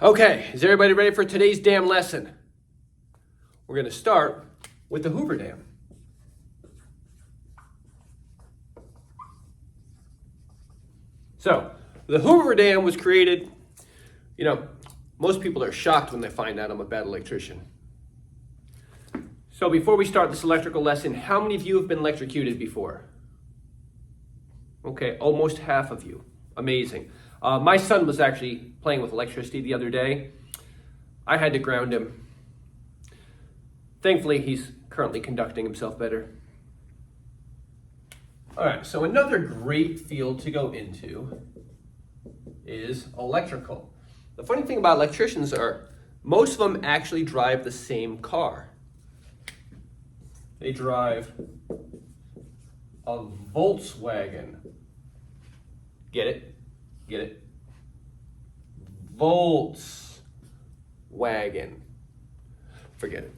Okay, is everybody ready for today's dam lesson? We're going to start with the Hoover Dam. So, the Hoover Dam was created, most people are shocked when they find out I'm a bad electrician. So before we start this electrical lesson, how many of you have been electrocuted before? Okay, almost half of you. Amazing. My son was actually playing with electricity the other day. I had to ground him. Thankfully, he's currently conducting himself better. All right, so another great field to go into is electrical. The funny thing about electricians are most of them actually drive the same car. They drive a Volkswagen. Get it? Get it? Volkswagen. Forget it.